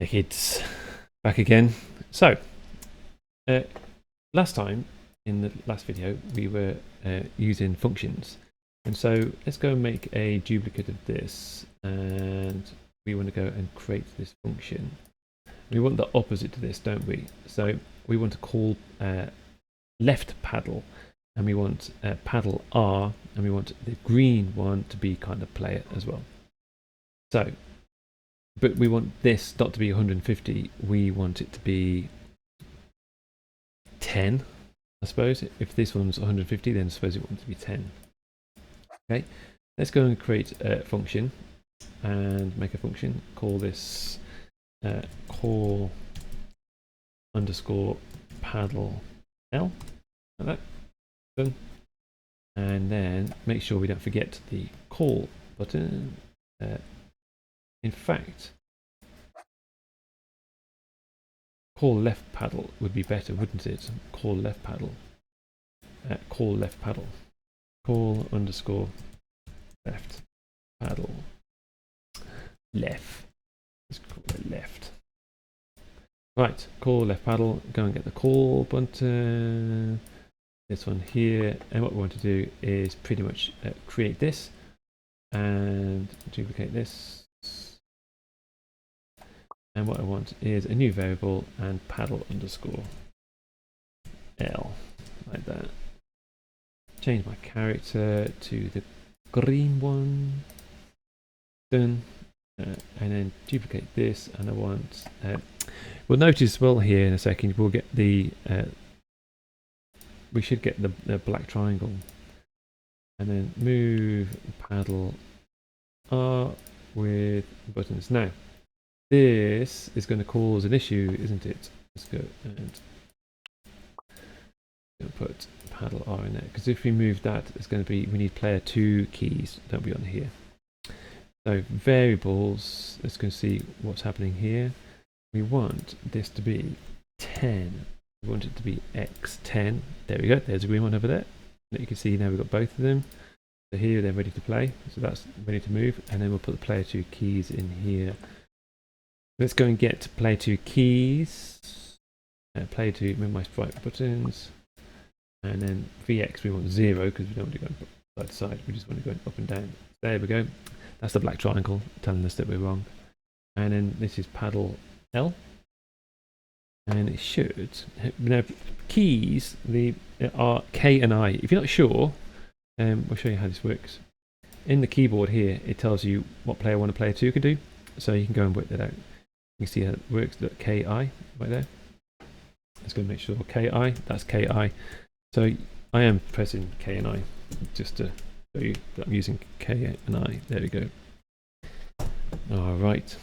Hey kids, back again. So, last time in the last video we were using functions, and so let's go and make a duplicate of this, and we want to go and create this function. We want the opposite to this, don't we? So we want to call left paddle, and we want paddle R, and we want the green one to be kind of player as well. So, but we want this not to be 150, we want it to be 10, I suppose. If this one's 150, then I suppose it wants to be 10. Okay, let's go and create a function and make a function. Call this call underscore paddle L, like that. Done. And then make sure we don't forget the call button. In fact, call left paddle would be better, wouldn't it? Call left paddle. Call left paddle. Call underscore left paddle. Left. Let's call it left. Right, call left paddle. Go and get the call button. This one here. And what we want to do is pretty much create this and duplicate this. And what I want is a new variable and paddle underscore L, like that. Change my character to the green one. Done. And then duplicate this, and I want. We'll notice well here in a second. We'll get the. We should get the black triangle, and then move paddle R with buttons. Now, this is going to cause an issue, isn't it? Let's go and put paddle R in there, because if we move that, it's going to be, we need player 2 keys, don't we, on here. So variables, let's go see what's happening here. We want this to be 10. We want it to be x10. There we go. There's a green one over there. And you can see now we've got both of them. So here they're ready to play. So that's ready to move. And then we'll put the player 2 keys in here. Let's go and get player 2 keys. Player 2, remove my sprite buttons. And then VX we want 0 because we don't want to go side to side. We just want to go up and down. There we go. That's the black triangle telling us that we're wrong. And then this is paddle L. And it should. Now, keys are K and I. If you're not sure, we'll show you how this works. In the keyboard here, it tells you what player 1 and player 2 can do. So you can go and work that out. You can see how it works. Look, KI right there. Let's go and make sure KI, that's KI. So I am pressing K and I just to show you that I'm using K and I. There we go. All right.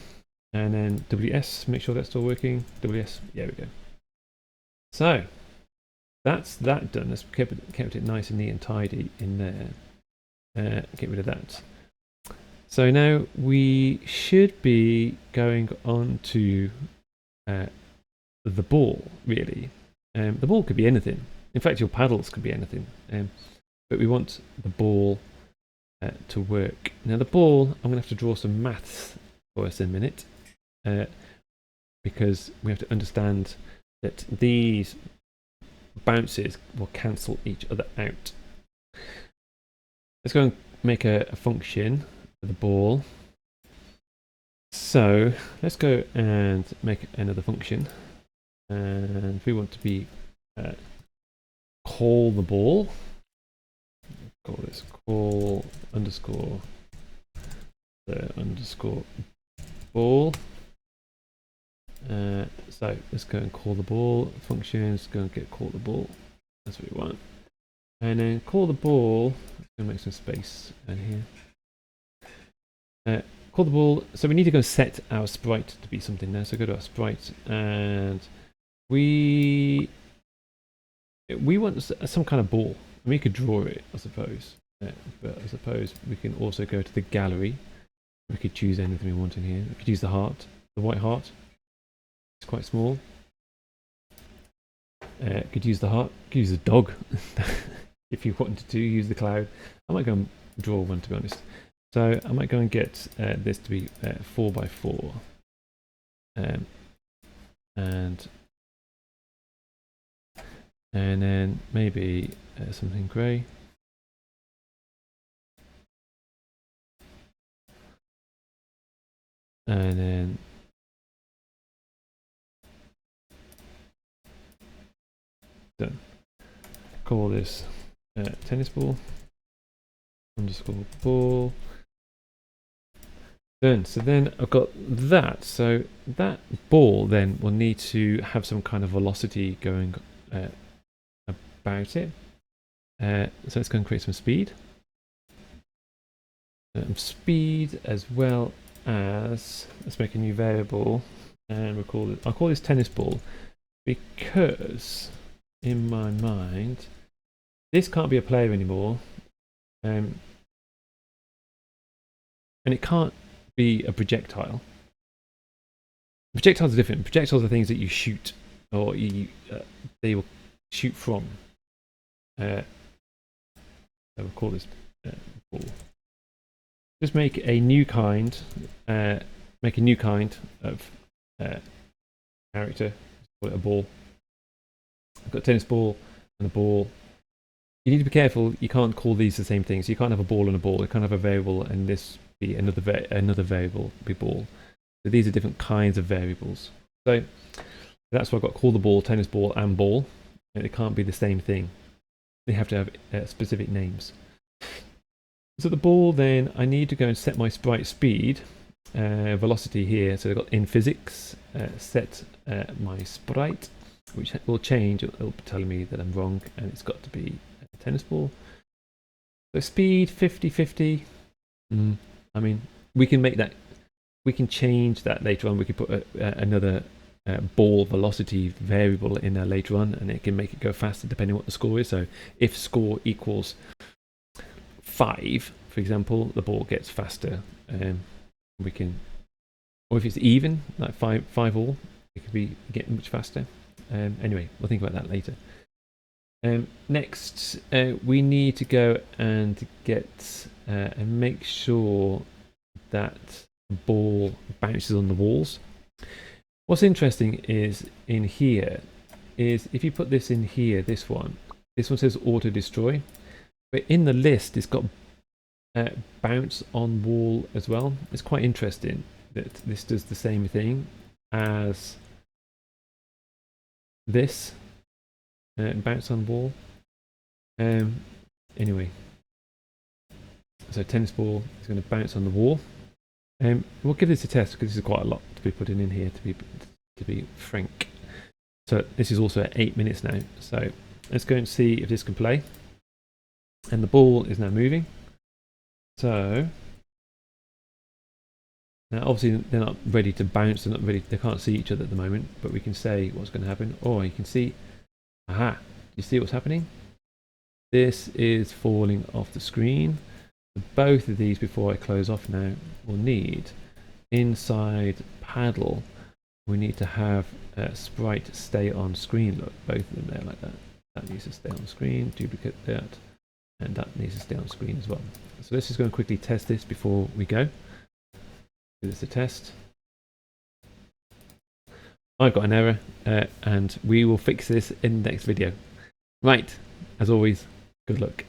And then WS, make sure that's still working. WS, there we go. So that's that done. Let's kept it nice and neat and tidy in there. Get rid of that. So now we should be going on to the ball, really. The ball could be anything. In fact, your paddles could be anything. But we want the ball to work. Now the ball, I'm going to have to draw some maths for us in a minute. Because we have to understand that these bounces will cancel each other out. Let's go and make a function for the ball. So let's go and make another function. And we want to be call the ball. Call this call underscore the underscore ball. So let's go and call the ball functions. Go and get call the ball. That's what we want. And then call the ball. Let's go make some space down here. Call the ball. So we need to go set our sprite to be something there. So go to our sprite, and we want some kind of ball. And we could draw it, I suppose. But I suppose we can also go to the gallery. We could choose anything we want in here. We could use the heart, the white heart. It's quite small. Could use the heart. Could use the dog. If you wanted to use the cloud. I might go and draw one, to be honest. So I might go and get this to be 4x4. and then maybe something grey. And then done. Call this tennis ball underscore ball. Done. So then I've got that. So that ball then will need to have some kind of velocity going about it. So it's going to create some speed. Speed as well as, let's make a new variable and we'll call it, I'll call this tennis ball because in my mind this can't be a player anymore, and it can't be a projectile. Projectiles are different. Projectiles are things that you shoot, or you they will shoot from. So we'll call this ball. Just make a new kind. Make a new kind of character. Call it a ball. I've got a tennis ball and a ball. You need to be careful. You can't call these the same things. You can't have a ball and a ball. You can't have a variable and this be another variable be ball. So these are different kinds of variables. So that's why I've got call the ball, tennis ball, and ball. And it can't be the same thing. They have to have specific names. So the ball, then I need to go and set my sprite speed, velocity here. So I've got in physics, set my sprite, which will change. It'll be telling me that I'm wrong, and it's got to be a tennis ball. So speed 50-50. I mean, we can make that. We can change that later on. We could put another ball velocity variable in there later on, and it can make it go faster depending on what the score is. So if score equals 5, for example, the ball gets faster. We can, or if it's even, like 5 all, it could be getting much faster. Anyway, we'll think about that later. Next, we need to go and get and make sure that the ball bounces on the walls. What's interesting is in here is if you put this in here, this one says auto destroy, but in the list it's got bounce on wall as well. It's quite interesting that this does the same thing as this bounce on wall. Anyway, so tennis ball is going to bounce on the wall. We'll give this a test because this is quite a lot to be putting in here, to be frank. So this is also at 8 minutes now. So let's go and see if this can play. And the ball is now moving. So now obviously they're not ready to bounce. They're not ready. They can't see each other at the moment. But we can say what's going to happen. Or you can see. Aha! You see what's happening? This is falling off the screen. Both of these, before I close off now, will need inside paddle. We need to have sprite stay on screen. Look, both of them there like that. That needs to stay on screen. Duplicate that, and that needs to stay on screen as well. So let's just go and quickly test this before we go. Do this a test. I've got an error, and we will fix this in the next video. Right, as always, good luck.